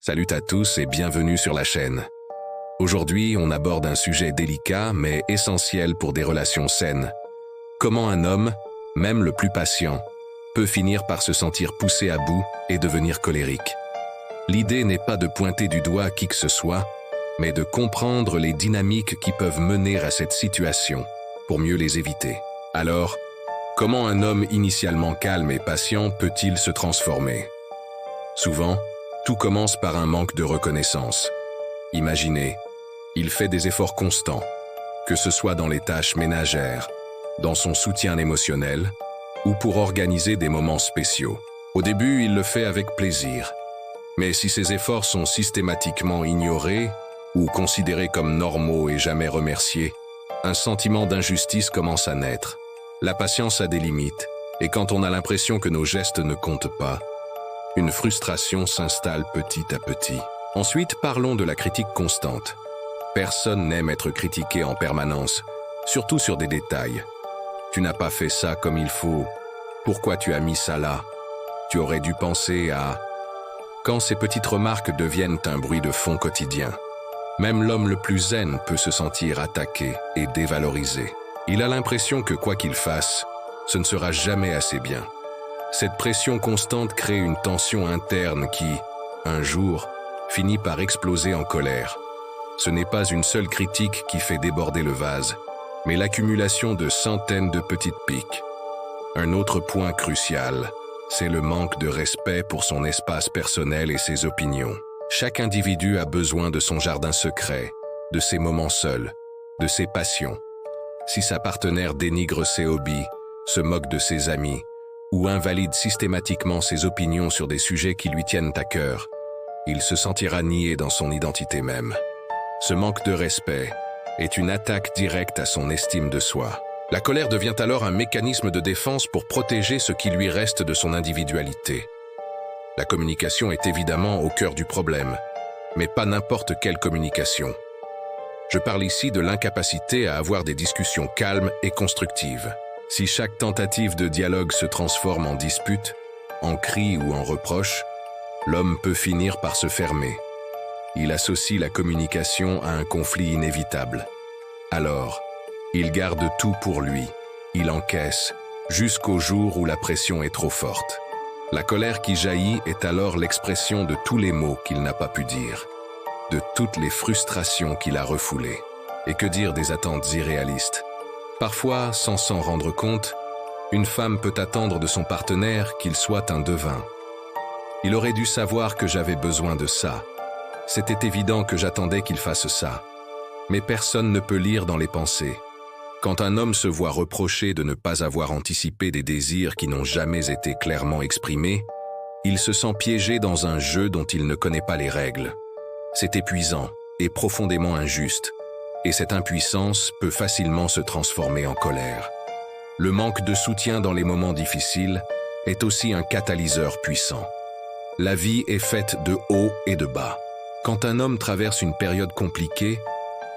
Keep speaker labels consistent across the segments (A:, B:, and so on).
A: Salut à tous et bienvenue sur la chaîne. Aujourd'hui, on aborde un sujet délicat mais essentiel pour des relations saines. Comment un homme, même le plus patient, peut finir par se sentir poussé à bout et devenir colérique. L'idée n'est pas de pointer du doigt qui que ce soit, mais de comprendre les dynamiques qui peuvent mener à cette situation pour mieux les éviter. Alors, comment un homme initialement calme et patient peut-il se transformer? Souvent, tout commence par un manque de reconnaissance. Imaginez, il fait des efforts constants, que ce soit dans les tâches ménagères, dans son soutien émotionnel ou pour organiser des moments spéciaux. Au début, il le fait avec plaisir. Mais si ces efforts sont systématiquement ignorés ou considérés comme normaux et jamais remerciés, un sentiment d'injustice commence à naître. La patience a des limites, et quand on a l'impression que nos gestes ne comptent pas, une frustration s'installe petit à petit. Ensuite, parlons de la critique constante. Personne n'aime être critiqué en permanence, surtout sur des détails. Tu n'as pas fait ça comme il faut. Pourquoi tu as mis ça là? Tu aurais dû penser à... Quand ces petites remarques deviennent un bruit de fond quotidien, même l'homme le plus zen peut se sentir attaqué et dévalorisé. Il a l'impression que quoi qu'il fasse, ce ne sera jamais assez bien. Cette pression constante crée une tension interne qui, un jour, finit par exploser en colère. Ce n'est pas une seule critique qui fait déborder le vase, mais l'accumulation de centaines de petites piques. Un autre point crucial, c'est le manque de respect pour son espace personnel et ses opinions. Chaque individu a besoin de son jardin secret, de ses moments seuls, de ses passions. Si sa partenaire dénigre ses hobbies, se moque de ses amis, ou invalide systématiquement ses opinions sur des sujets qui lui tiennent à cœur, il se sentira nié dans son identité même. Ce manque de respect est une attaque directe à son estime de soi. La colère devient alors un mécanisme de défense pour protéger ce qui lui reste de son individualité. La communication est évidemment au cœur du problème, mais pas n'importe quelle communication. Je parle ici de l'incapacité à avoir des discussions calmes et constructives. Si chaque tentative de dialogue se transforme en dispute, en cri ou en reproche, l'homme peut finir par se fermer. Il associe la communication à un conflit inévitable. Alors, il garde tout pour lui, il encaisse, jusqu'au jour où la pression est trop forte. La colère qui jaillit est alors l'expression de tous les mots qu'il n'a pas pu dire, de toutes les frustrations qu'il a refoulées. Et que dire des attentes irréalistes? Parfois, sans s'en rendre compte, une femme peut attendre de son partenaire qu'il soit un devin. Il aurait dû savoir que j'avais besoin de ça. C'était évident que j'attendais qu'il fasse ça. Mais personne ne peut lire dans les pensées. Quand un homme se voit reprocher de ne pas avoir anticipé des désirs qui n'ont jamais été clairement exprimés, il se sent piégé dans un jeu dont il ne connaît pas les règles. C'est épuisant et profondément injuste. Et cette impuissance peut facilement se transformer en colère. Le manque de soutien dans les moments difficiles est aussi un catalyseur puissant. La vie est faite de hauts et de bas. Quand un homme traverse une période compliquée,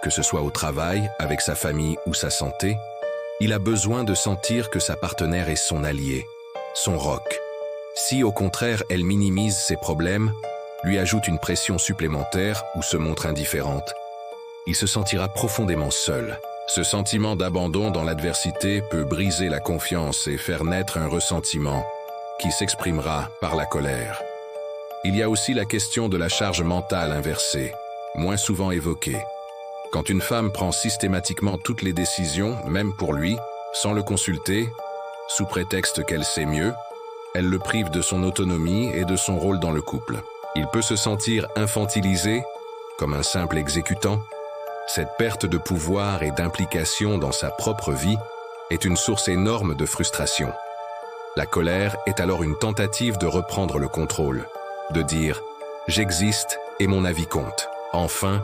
A: que ce soit au travail, avec sa famille ou sa santé, il a besoin de sentir que sa partenaire est son allié, son roc. Si au contraire elle minimise ses problèmes, lui ajoute une pression supplémentaire ou se montre indifférente, il se sentira profondément seul. Ce sentiment d'abandon dans l'adversité peut briser la confiance et faire naître un ressentiment qui s'exprimera par la colère. Il y a aussi la question de la charge mentale inversée, moins souvent évoquée. Quand une femme prend systématiquement toutes les décisions, même pour lui, sans le consulter, sous prétexte qu'elle sait mieux, elle le prive de son autonomie et de son rôle dans le couple. Il peut se sentir infantilisé, comme un simple exécutant. Cette perte de pouvoir et d'implication dans sa propre vie est une source énorme de frustration. La colère est alors une tentative de reprendre le contrôle, de dire « j'existe et mon avis compte ». Enfin,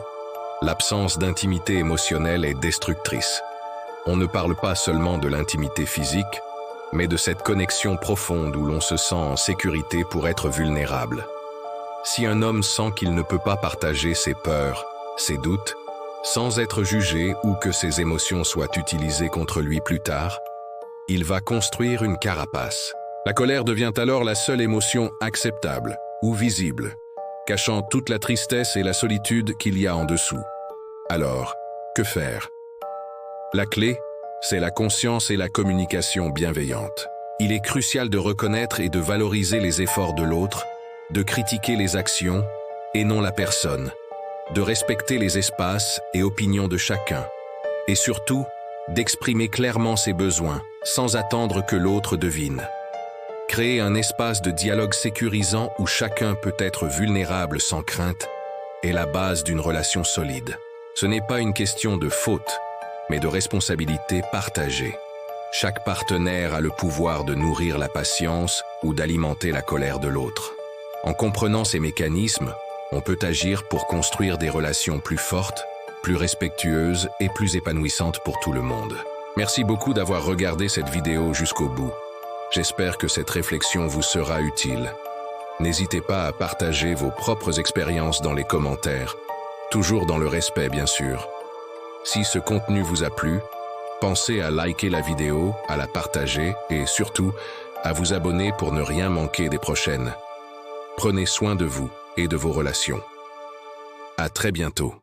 A: l'absence d'intimité émotionnelle est destructrice. On ne parle pas seulement de l'intimité physique, mais de cette connexion profonde où l'on se sent en sécurité pour être vulnérable. Si un homme sent qu'il ne peut pas partager ses peurs, ses doutes, sans être jugé ou que ses émotions soient utilisées contre lui plus tard, il va construire une carapace. La colère devient alors la seule émotion acceptable ou visible, cachant toute la tristesse et la solitude qu'il y a en dessous. Alors, que faire? La clé, c'est la conscience et la communication bienveillante. Il est crucial de reconnaître et de valoriser les efforts de l'autre, de critiquer les actions et non la personne, de respecter les espaces et opinions de chacun, et surtout, d'exprimer clairement ses besoins sans attendre que l'autre devine. Créer un espace de dialogue sécurisant où chacun peut être vulnérable sans crainte est la base d'une relation solide. Ce n'est pas une question de faute, mais de responsabilité partagée. Chaque partenaire a le pouvoir de nourrir la patience ou d'alimenter la colère de l'autre. En comprenant ces mécanismes, on peut agir pour construire des relations plus fortes, plus respectueuses et plus épanouissantes pour tout le monde. Merci beaucoup d'avoir regardé cette vidéo jusqu'au bout. J'espère que cette réflexion vous sera utile. N'hésitez pas à partager vos propres expériences dans les commentaires, toujours dans le respect bien sûr. Si ce contenu vous a plu, pensez à liker la vidéo, à la partager et surtout à vous abonner pour ne rien manquer des prochaines. Prenez soin de vous et de vos relations. À très bientôt.